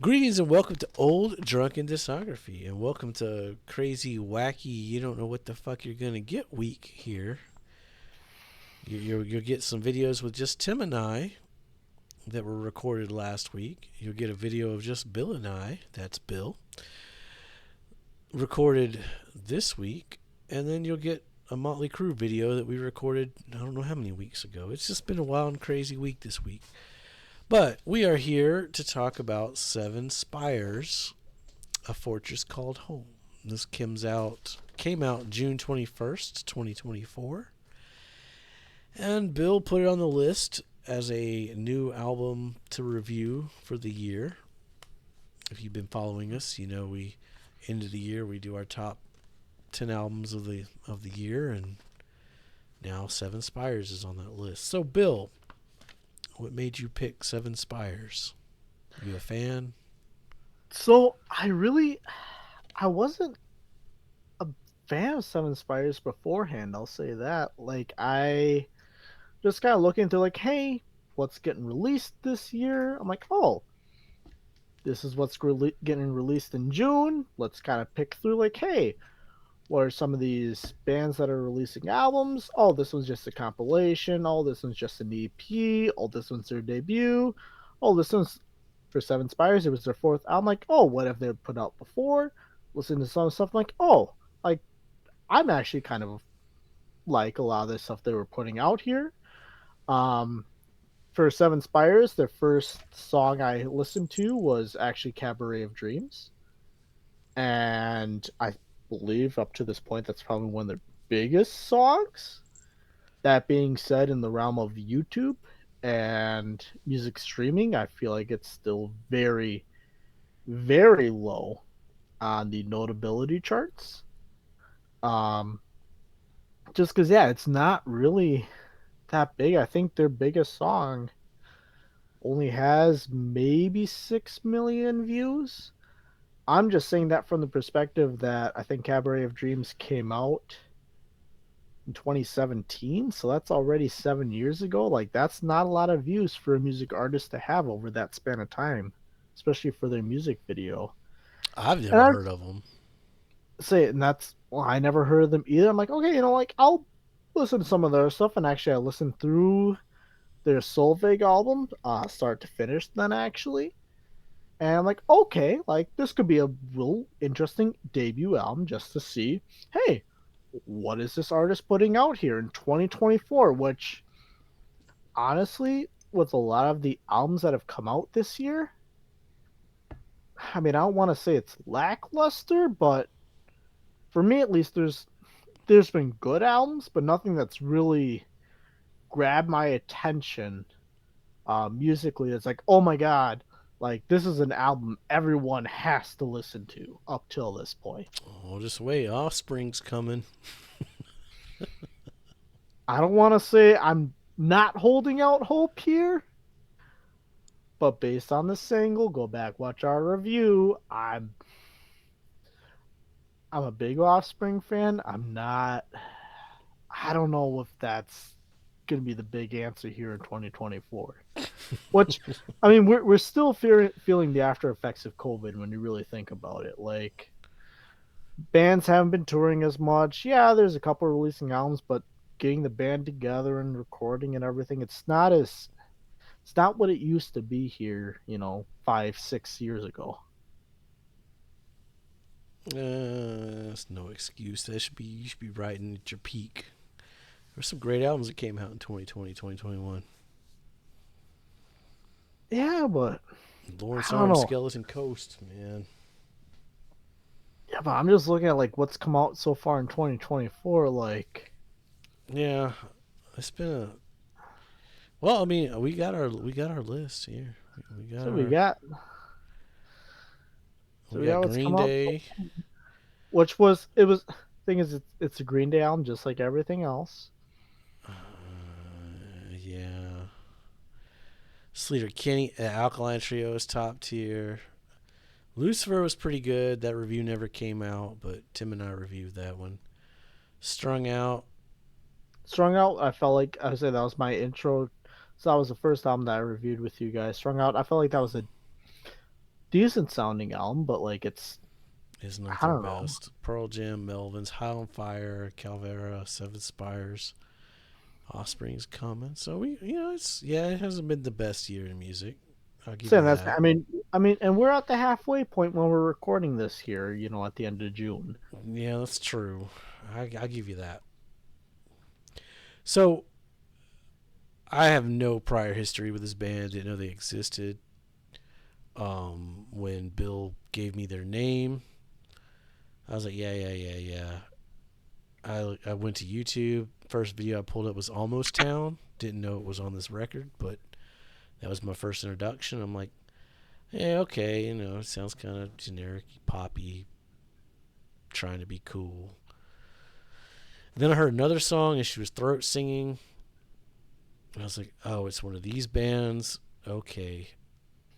Greetings and welcome to Old Drunken Discography, and welcome to crazy, wacky, you don't know what the fuck you're gonna get week here. You'll get some videos with just Tim and I that were recorded last week. You'll get a video of just Bill and I, that's Bill, recorded this week, and then you'll get a Motley Crue video that we recorded I don't know how many weeks ago. It's just been a wild and crazy week this week. But we are here to talk about Seven Spires, A Fortress Called Home. This came out June 21st, 2024. And Bill put it on the list as a new album to review for the year. If you've been following us, you know we end of the year we do our top 10 albums of the year, and now Seven Spires is on that list. So Bill, what made you pick Seven Spires? You a fan? So I wasn't a fan of Seven Spires beforehand. I'll say that. I just kind of look into hey, what's getting released this year? I'm like, oh, this is what's getting released in June. Let's kind of pick through. Hey, what are some of these bands that are releasing albums? Oh, this one's just a compilation. Oh, this one's just an EP. Oh, this one's their debut. Oh, this one's for Seven Spires. It was their fourth album. Like, oh, what have they put out before? Listen to some stuff. Like, oh, like I'm actually kind of like a lot of the stuff they were putting out here. Um, for Seven Spires, their first song I listened to was actually Cabaret of Dreams, and I believe up to this point that's probably one of their biggest songs. That being said, in the realm of YouTube and music streaming, I feel like it's still very, very low on the notability charts. Um, just because, yeah, it's not really that big. I think their biggest song only has maybe 6 million views. I'm just saying that from the perspective that I think Cabaret of Dreams came out in 2017, so that's already 7 years ago. Like, that's not a lot of views for a music artist to have over that span of time, especially for their music video. I've And never I'd heard of them. say, and that's, well, I never heard of them either. I'm like, okay, I'll listen to some of their stuff. And actually, I listened through their Solveig album, start to finish, then actually. And I'm like, okay, like this could be a real interesting debut album just to see, hey, what is this artist putting out here in 2024? Which, honestly, with a lot of the albums that have come out this year, I mean, I don't want to say it's lackluster, but for me at least, there's been good albums, but nothing that's really grabbed my attention musically. It's like, oh my god, like this is an album everyone has to listen to up till this point. Oh, just wait. Offspring's coming. I don't want to say I'm not holding out hope here, but based on the single, go back watch our review. I'm a big Offspring fan. I'm not. I don't know if that's gonna be the big answer here in 2024. Which, I mean, we're still feeling the after effects of COVID when you really think about it. Like, bands haven't been touring as much. Yeah, there's a couple releasing albums, but getting the band together and recording and everything, it's not what it used to be here, 5, 6 years ago. That's no excuse. You should be writing at your peak. There's some great albums that came out in 2020, 2021. Yeah, but Lawrence I don't Arms, know. Skeleton Coast, man. Yeah, but I'm just looking at like what's come out so far in 2024. Like, Yeah, it's been a. Well, I mean, we got our list here. We got so we our got so we we got got what's Green come out, Day. which was it was. Thing is, it's a Green Day album, just like everything else. Yeah, Sleater Kinney, Alkaline Trio is top tier. Lucifer was pretty good. That review never came out, but Tim and I reviewed that one. Strung Out. Strung Out, I felt like I would say that was my intro. So that was the first album that I reviewed with you guys. Strung Out, I felt like that was a decent sounding album, but like It's not I their don't know. best. Pearl Jam, Melvins, High on Fire, Calvera, Seven Spires, Offspring's coming. So it hasn't been the best year in music. I'll give you Saying that's that. and we're at the halfway point when we're recording this here. At the end of June. Yeah, that's true. I'll give you that. So I have no prior history with this band. Didn't know they existed. When Bill gave me their name, I was like, yeah, yeah, yeah, yeah. I went to YouTube. First video I pulled up was Almost Town. Didn't know it was on this record, but that was my first introduction. I'm like, yeah, okay, it sounds kind of generic, poppy, trying to be cool. Then I heard another song and she was throat singing. And I was like, oh, it's one of these bands. Okay.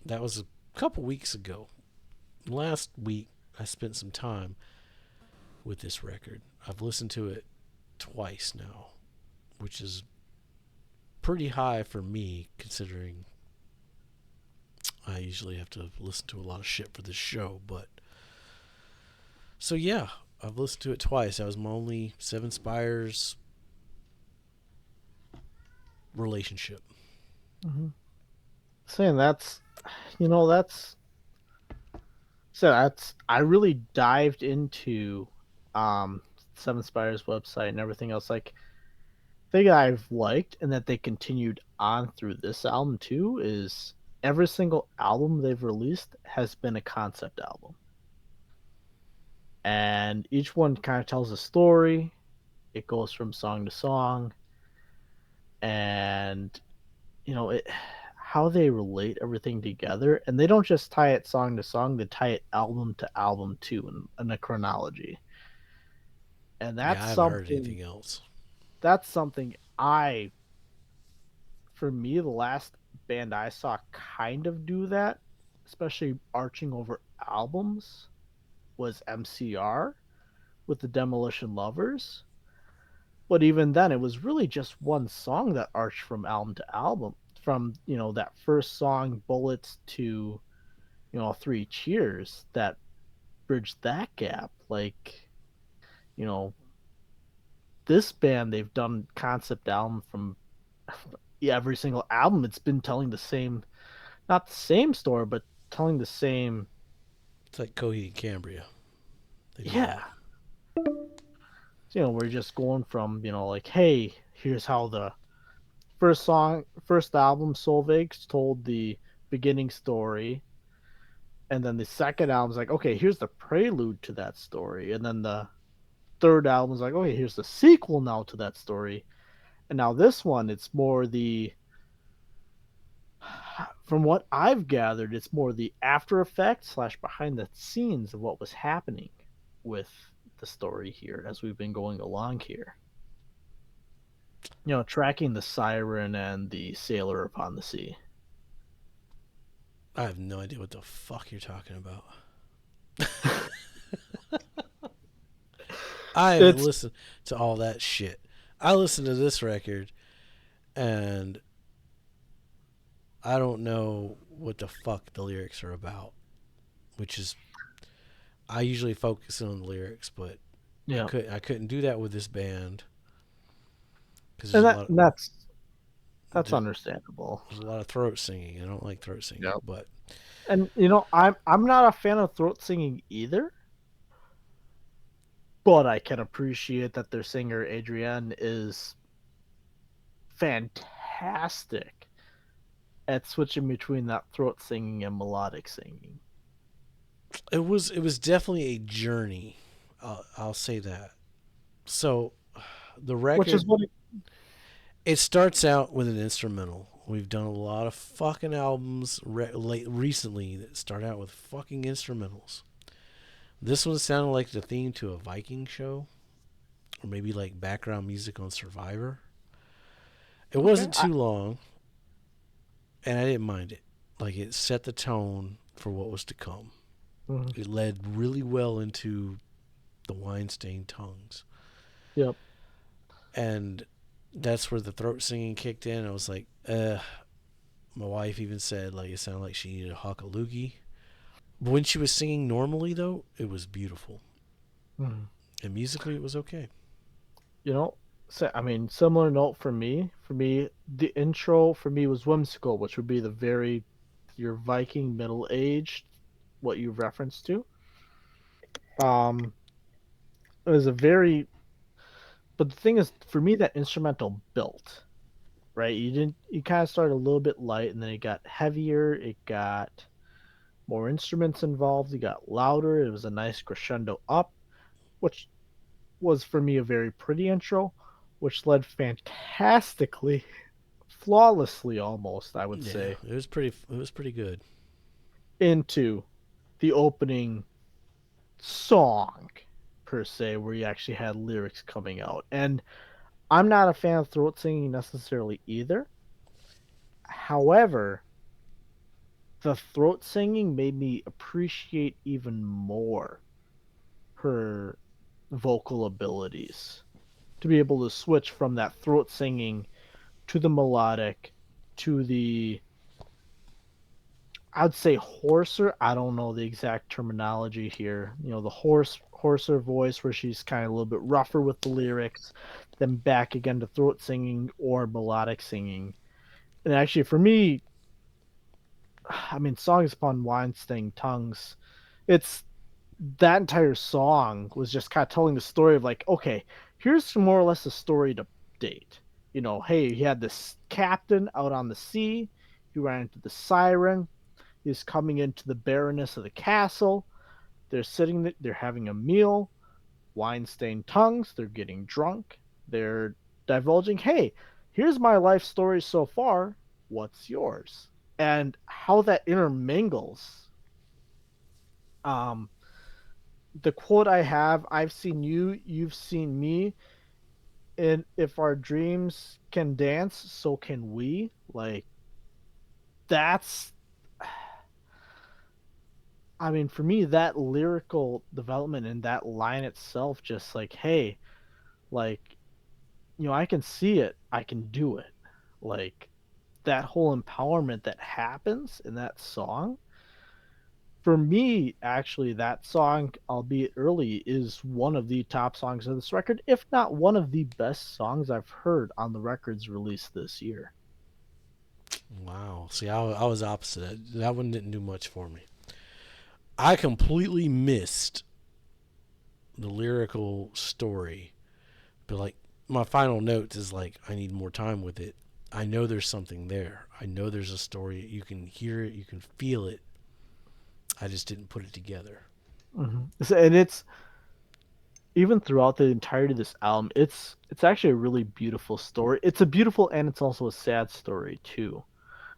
That was a couple weeks ago. Last week, I spent some time with this record. I've listened to it twice now, which is pretty high for me considering I usually have to listen to a lot of shit for this show. But so yeah, I've listened to it twice. That was my only Seven Spires relationship. Mm-hmm. Saying that's I really dived into um Seven Spires website and everything else. Like thing I've liked and that they continued on through this album too is every single album they've released has been a concept album. And each one kind of tells a story. It goes from song to song, and it how they relate everything together, and they don't just tie it song to song, they tie it album to album too in a chronology. And Yeah, I haven't heard anything else. that's something I for me the last band I saw kind of do that, especially arching over albums, was MCR with the Demolition Lovers. But even then, it was really just one song that arched from album to album. From that first song, Bullets, to Three Cheers, that bridged that gap. Like you know, this band, they've done concept album from yeah, every single album. It's been telling the same, not the same story, but telling the same. It's like Coheed and Cambria. They do Yeah, that. we're just going from like, hey, here's how the first album, Solveig's, told the beginning story, and then the second album's like, okay, here's the prelude to that story, and then the third album's like, okay, here's the sequel now to that story, and now this one, it's more the from what I've gathered, it's more the after effect slash behind the scenes of what was happening with the story here as we've been going along here. Tracking the siren and the sailor upon the sea. I have no idea what the fuck you're talking about. I haven't It's listened to all that shit. I listened to this record and I don't know what the fuck the lyrics are about, which is I usually focus on the lyrics, but yeah, I couldn't do that with this band because and that's there, understandable. there's a lot of throat singing. I don't like throat singing, Yeah. but And I'm not a fan of throat singing either, but I can appreciate that their singer Adrienne is fantastic at switching between that throat singing and melodic singing. it was definitely a journey. I'll say that. So the Which is record what it starts out with an instrumental. We've done a lot of fucking albums recently that start out with fucking instrumentals. This one sounded like the theme to a Viking show, or maybe like background music on Survivor. It okay. wasn't too long, and I didn't mind it. Like it set the tone for what was to come. Mhm. It led really well into the wine-stained tongues, Yep. and that's where the throat singing kicked in. I was like, My wife even said like it sounded like she needed a hawk a loogie. When she was singing normally, though, it was beautiful. Mhm. And musically, it was okay. You know, so, I mean, similar note for me. For me, the intro for me was whimsical, which would be the very your Viking middle aged, what you referenced to. Um, it was a very, but the thing is, for me, that instrumental built right. You kind of started a little bit light, and then it got heavier. It got more instruments involved. It got louder. It was a nice crescendo up, which was for me a very pretty intro, which led fantastically, flawlessly almost, I would Yeah, say, it was pretty. It was pretty good. into the opening song per se, where you actually had lyrics coming out. And I'm not a fan of throat singing necessarily either. However, the throat singing made me appreciate even more her vocal abilities to be able to switch from that throat singing to the melodic to the I'd say hoarser. I don't know the exact terminology here. You know, the hoarser voice where she's kind of a little bit rougher with the lyrics, then back again to throat singing or melodic singing. And actually for me, I mean, songs upon Weinstein tongues, it's that entire song was just kind of telling the story of like, okay, here's more or less a story to date. You know, hey, he had this captain out on the sea. He ran into the siren. He's coming into the barrenness of the castle. They're sitting there, they're having a meal, wine stained tongues, they're getting drunk, they're divulging, hey, here's my life story so far. What's yours? And how that intermingles. Um, the quote I have, I've seen you, you've seen me, and if our dreams can dance, so can we. Like, that's, I mean, for me, that lyrical development and that line itself, just like, hey, like, I can see it, I can do it. Like, that whole empowerment that happens in that song, for me, actually, that song, albeit early, is one of the top songs of this record, if not one of the best songs I've heard on the records released this year. Wow. See, I was opposite. That one didn't do much for me. I completely missed the lyrical story, but like my final notes is like I need more time with it. I know there's something there. I know there's a story. You can hear it. You can feel it. I just didn't put it together. And it's even throughout the entirety of this album, it's actually a really beautiful story. It's a beautiful and it's also a sad story too.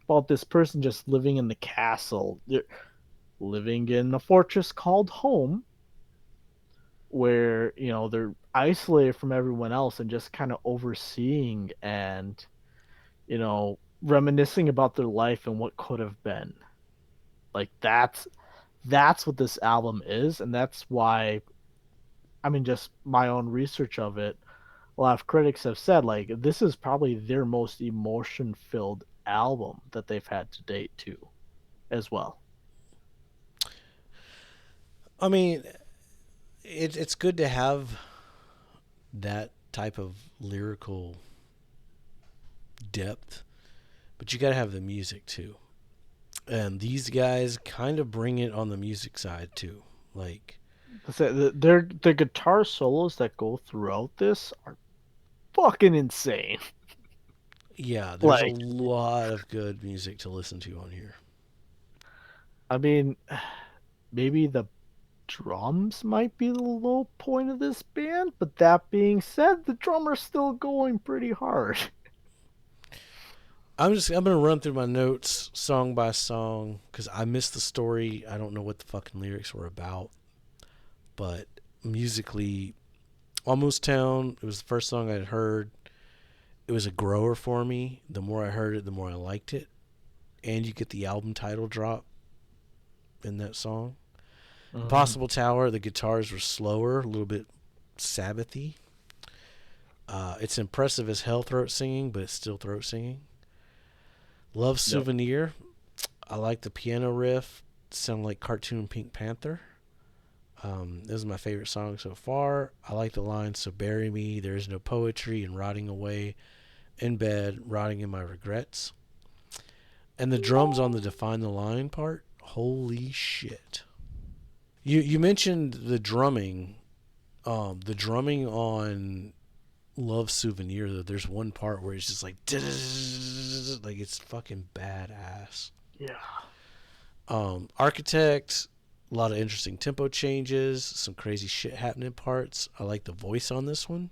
About this person just living in the castle. They're living in a fortress called home, where they're isolated from everyone else and just kind of overseeing and reminiscing about their life and what could have been. Like, that's what this album is, and that's why, I mean, just my own research of it, a lot of critics have said like this is probably their most emotion filled album that they've had to date too, as well. I mean, it's good to have that type of lyrical depth, but you got to have the music too. And these guys kind of bring it on the music side too. Like, The guitar solos that go throughout this are fucking insane. yeah, there's a Like, lot of good music to listen to on here. I mean, maybe the drums might be the low point of this band, but that being said, the drummer's still going pretty hard. I'm gonna run through my notes song by song because I missed the story. I don't know what the fucking lyrics were about, but musically, Almost Town. It was the first song I'd heard. It was a grower for me. The more I heard it, the more I liked it. And you get the album title drop in that song. Mhm. Impossible Tower. The guitars were slower, a little bit Sabbathy. It's impressive as hell throat singing, but it's still throat singing. Love Yep. Souvenir. I like the piano riff. sound like cartoon Pink Panther. This is my favorite song so far. I like the line, "So bury me, there is no poetry, and rotting away in bed, rotting in my regrets." And the drums on the "Define the Line" part, holy shit. You mentioned the drumming. The drumming on "Love Souvenir," though, there's one part where it's just like, like it's fucking badass. Yeah. Architect, a lot of interesting tempo changes, some crazy shit happening parts. I like the voice on this one.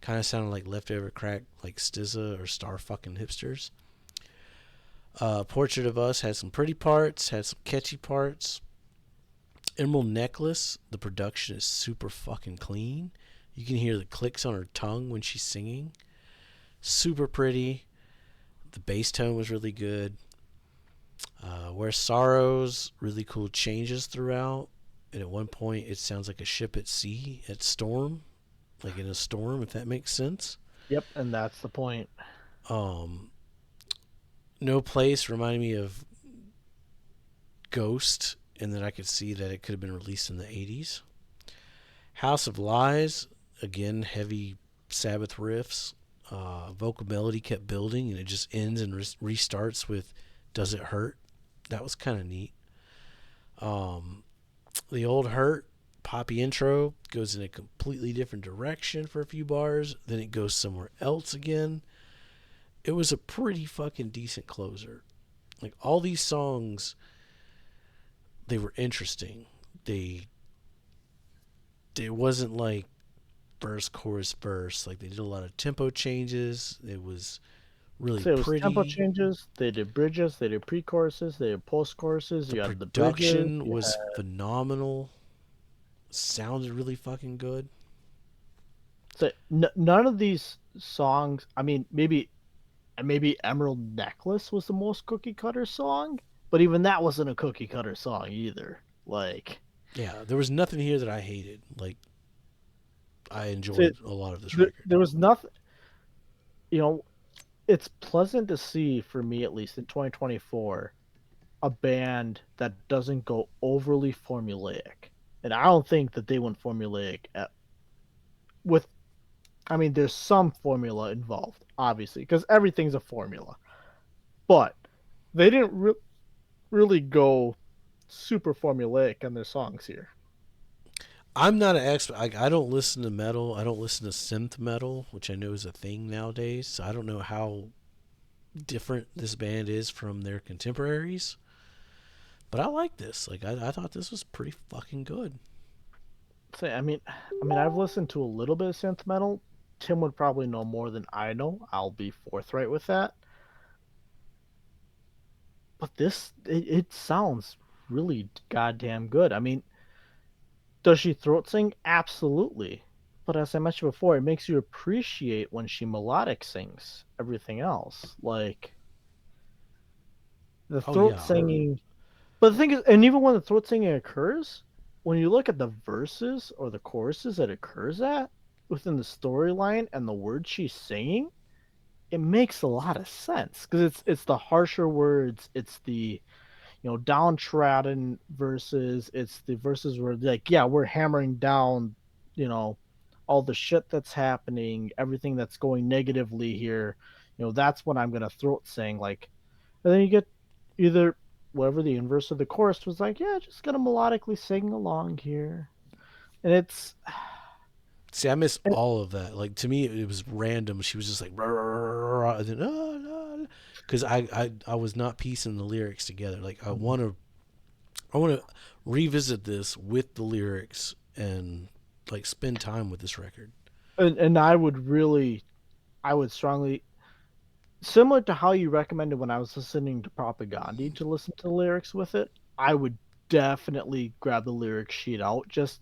Kind of sounded like Leftover Crack, like SZA or Star fucking Hipsters. Portrait of Us had some pretty parts, had some catchy parts. Emerald Necklace, the production is super fucking clean. You can hear the clicks on her tongue when she's singing. Super pretty. The bass tone was really good. Where Sorrows, really cool changes throughout. And at one point, it sounds like a ship at sea at storm, like in a storm, if that makes sense. Yep, and that's the point. Um, No Place reminded me of Ghost, and then I could see that it could have been released in the 80s. House of Lies, again, heavy Sabbath riffs. Vocal melody kept building, and it just ends and restarts with "Does It Hurt?" That was kind of neat. Um, the Old Hurt poppy intro goes in a completely different direction for a few bars, then it goes somewhere else again. It was a pretty fucking decent closer. Like all these songs, they were interesting. They it wasn't like verse chorus verse. Like they did a lot of tempo changes. It was really So it was tempo pretty. changes. They did bridges. They did pre-choruses. They did post-choruses. The You had the bridges. production was phenomenal. Sounded really fucking good. So none of these songs. I mean, maybe Emerald Necklace was the most cookie cutter song, but even that wasn't a cookie cutter song either. Like, Yeah, there was nothing here that I hated. Like I so enjoyed a lot of this record. there was nothing. You know, it's pleasant to see for me at least in 2024 a band that doesn't go overly formulaic. And I don't think that they went formulaic with. I mean, there's some formula involved, obviously, because everything's a formula. But they didn't really go super formulaic on their songs here. I'm not an expert. I don't listen to metal. I don't listen to synth metal, which I know is a thing nowadays. So I don't know how different this band is from their contemporaries. But I like this. Like I thought this was pretty fucking good. Say, I've listened to a little bit of synth metal. Tim would probably know more than I know. I'll be forthright with that. But it sounds really goddamn good. I mean, does she throat sing? Absolutely. But as I mentioned before, it makes you appreciate when she melodic sings everything else. Like the Oh throat yeah, her. singing. But the thing is, and even when the throat singing occurs, when you look at the verses or the choruses that occurs at within the storyline and the words she's singing, it makes a lot of sense because it's the harsher words, it's the downtrodden verses, it's the verses where like yeah we're hammering down you know all the shit that's happening, everything that's going negatively here. That's when I'm gonna throat sing like, and then you get either whatever the inverse of the chorus was like, yeah, just gonna melodically sing along here, and it's See, I miss all of that. Like to me, it was random. She was just like, "Rah, rah, rah," and then because I was not piecing the lyrics together. Like I want to revisit this with the lyrics and like spend time with this record. and I would strongly, similar to how you recommended when I was listening to Propaganda to listen to the lyrics with it, I would definitely grab the lyric sheet out just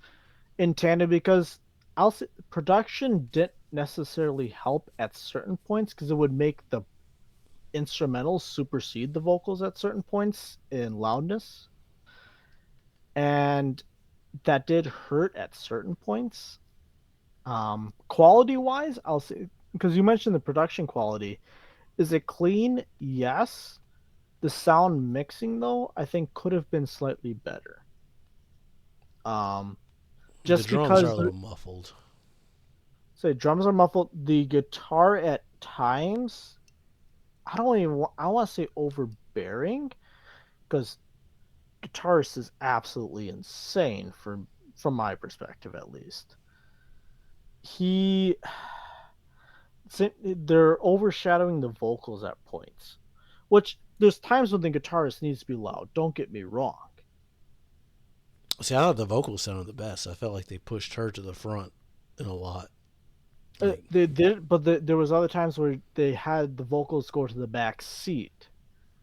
in tandem because production didn't necessarily help at certain points because it would make the instrumentals supersede the vocals at certain points in loudness, and that did hurt at certain points. Quality wise, I'll say, because you mentioned the production quality. Is it clean? Yes. the sound mixing though, I think could have been slightly better. Um, The just drums are because a little muffled. say drums are muffled, the guitar at times, I don't want to say overbearing because guitarist is absolutely insane from my perspective at least. He they're overshadowing the vocals at points, which there's times when the guitarist needs to be loud. Don't get me wrong. See, I thought the vocals sounded the best. I felt like they pushed her to the front in a lot. Like, They did, but there was other times where they had the vocals go to the back seat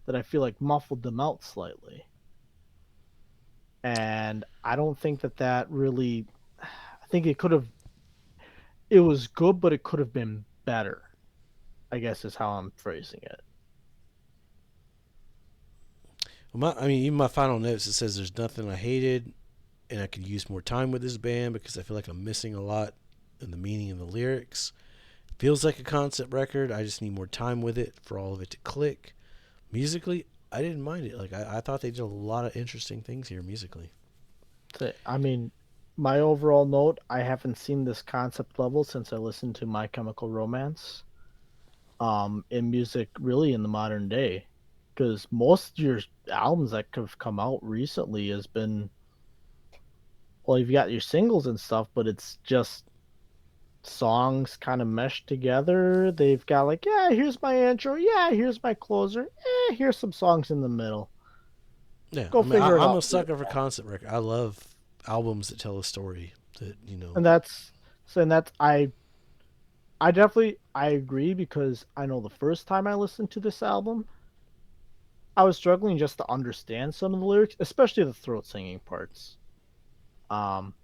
that I feel like muffled them out slightly, and I don't think that really. I think it could have. It was good, but it could have been better. I guess is how I'm phrasing it. I mean, even my final notes, it says there's nothing I hated, and I could use more time with this band because I feel like I'm missing a lot in the meaning of the lyrics. Feels like a concept record. I just need more time with it for all of it to click. Musically, I didn't mind it. Like I thought they did a lot of interesting things here musically. So, I mean, my overall note: I haven't seen this concept level since I listened to My Chemical Romance. In music, really in the modern day, because most of your albums that have come out recently has been well, you've got your singles and stuff, but it's just songs kind of meshed together. They've got like, yeah, here's my intro, yeah, here's my closer, here's some songs in the middle. Yeah, Go I mean, figure it I'm out a for sucker for yourself. concept record. I love albums that tell a story. That And that's and that's I definitely I agree because I know the first time I listened to this album, I was struggling just to understand some of the lyrics, especially the throat singing parts. Um,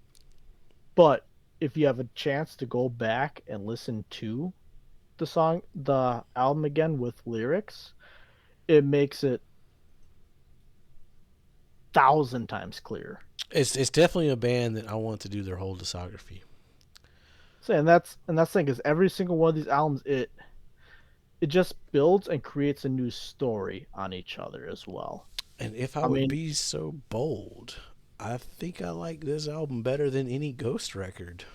but if you have a chance to go back and listen to the album again with lyrics, it makes it thousand times clearer. it's definitely a band that I want to do their whole discography. So, and that's the thing is every single one of these albums, it just builds and creates a new story on each other as well. And if I I would mean, be so bold, I think I like this album better than any Ghost record.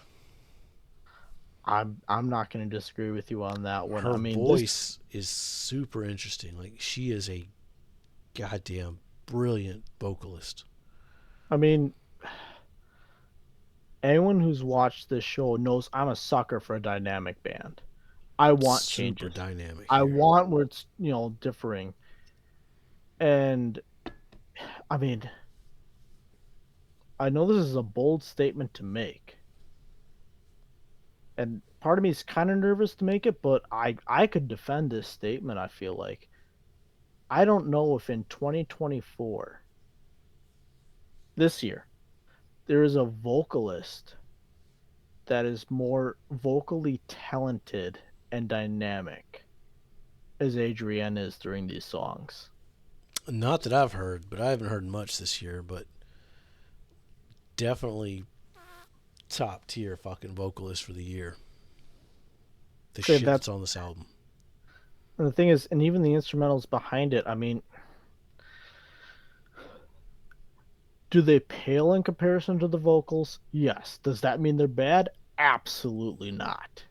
I'm not going to disagree with you on that one. Her I mean, this voice is super interesting. Like she is a goddamn brilliant vocalist. I mean, anyone who's watched this show knows I'm a sucker for a dynamic band. I want Super changes. dynamic I here. want where it's, differing. And I mean, I know this is a bold statement to make. And part of me is kind of nervous to make it, but I could defend this statement, I feel like. I don't know if in 2024, this year, there is a vocalist that is more vocally talented and dynamic as Adrienne is during these songs. Not that I've heard, but I haven't heard much this year. But definitely top tier fucking vocalist for the year. The So shit that's that's on this album. and the thing is, and even the instrumentals behind it. I mean, do they pale in comparison to the vocals? Yes. Does that mean they're bad? Absolutely not.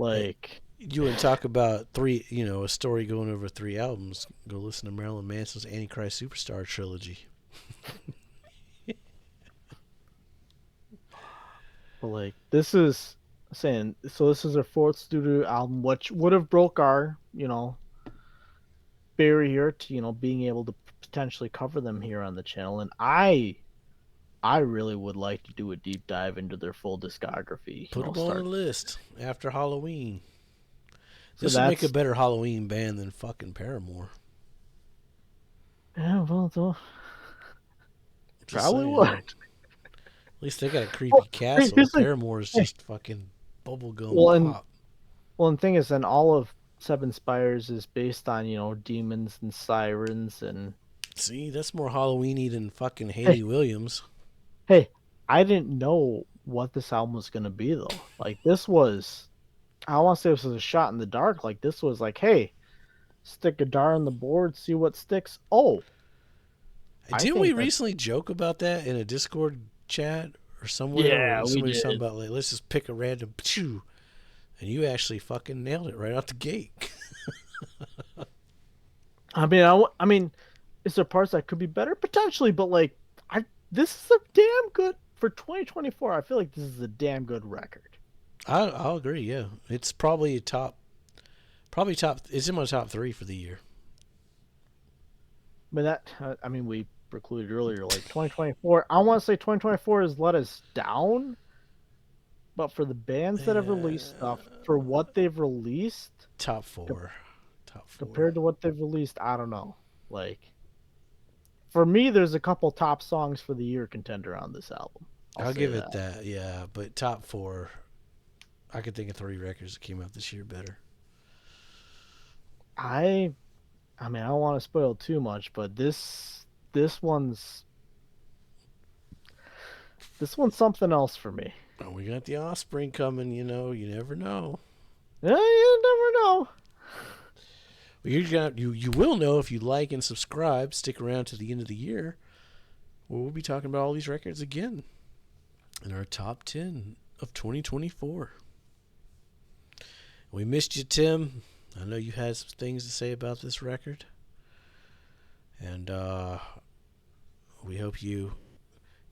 Hey, Like, you want to talk about a story going over 3 albums? Go listen to Marilyn Manson's Antichrist Superstar trilogy. like this is saying so. This is their fourth studio album, which would have broke our, barrier to being able to potentially cover them here on the channel. And I really would like to do a deep dive into their full discography. Put them on the Start. list after Halloween. So This would make a that's better Halloween band than fucking Paramore. yeah. Well, Just probably saying. would. At least they got a Well, creepy castle. here's the Paramore is hey, just fucking bubblegum well, pop. and thing is, then all of Seven Spires is based on demons and sirens and See, that's more Halloweeny than fucking hey Haley Williams. hey. I didn't know what this album was gonna be though. Like this was, I don't want to say this was a shot in the dark. Like this was like, hey, stick a dart on the board, see what sticks. Oh, I Didn't we think that. recently joke about that in a Discord chat or somewhere where Yeah, we somebody was talking did. about, like, let's just pick a random chew, and you actually fucking nailed it right out the gate. I mean, is there parts that could be better potentially? But like, I this is a damn good for 2024. I feel like this is a damn good record. I'll agree. Yeah, it's probably top. It's in my top three for the year. I mean I mean, we precluded earlier like 2024. I want to say 2024 has let us down, but for the bands that have released stuff, for what they've released Top com- four, top four. compared to what they've released, I don't know. Like for me, there's a couple top songs for the year contender on this album. I'll I'll say give it that. that. Yeah, but top four. I could think of three records that came out this year better. I I mean, I don't want to spoil too much, but this one's this one's something else for me. Oh, we got the Offspring coming. You never know. Yeah, you never know. Well, you will know if you like and subscribe. Stick around to the end of the year. We'll be talking about all these records again in our top 10 of 2024. We missed you, Tim. I know you had some things to say about this record, and we hope you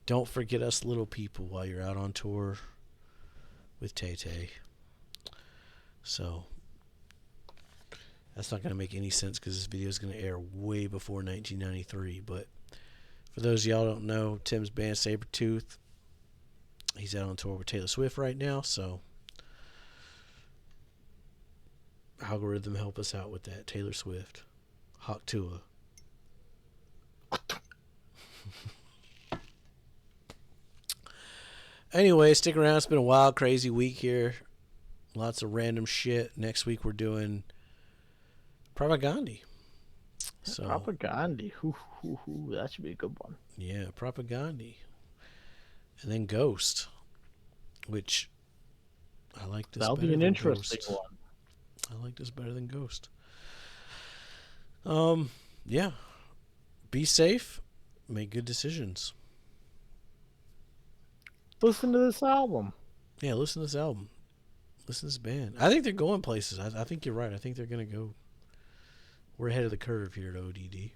don't forget us little people while you're out on tour with Tay Tay. So that's not going to make any sense because this video is going to air way before 1993. But for those of y'all who don't know, Tim's band Sabretooth, he's out on tour with Taylor Swift right now. So algorithm help us out with that. Taylor Swift, Hawk Tua. Anyway, stick around. It's been a wild, crazy week here. Lots of random shit. Next week we're doing Propagandhi. So Propaganda. That should be a good one. yeah, Propagandhi, and then Ghost, which I like this That'll be better an than interesting Ghost. one. I like this better than Ghost. Yeah. Be safe. Make good decisions. Listen to this album. Yeah, listen to this album. Listen to this band. I think they're going places. I think you're right. I think they're gonna go. We're ahead of the curve here at ODD.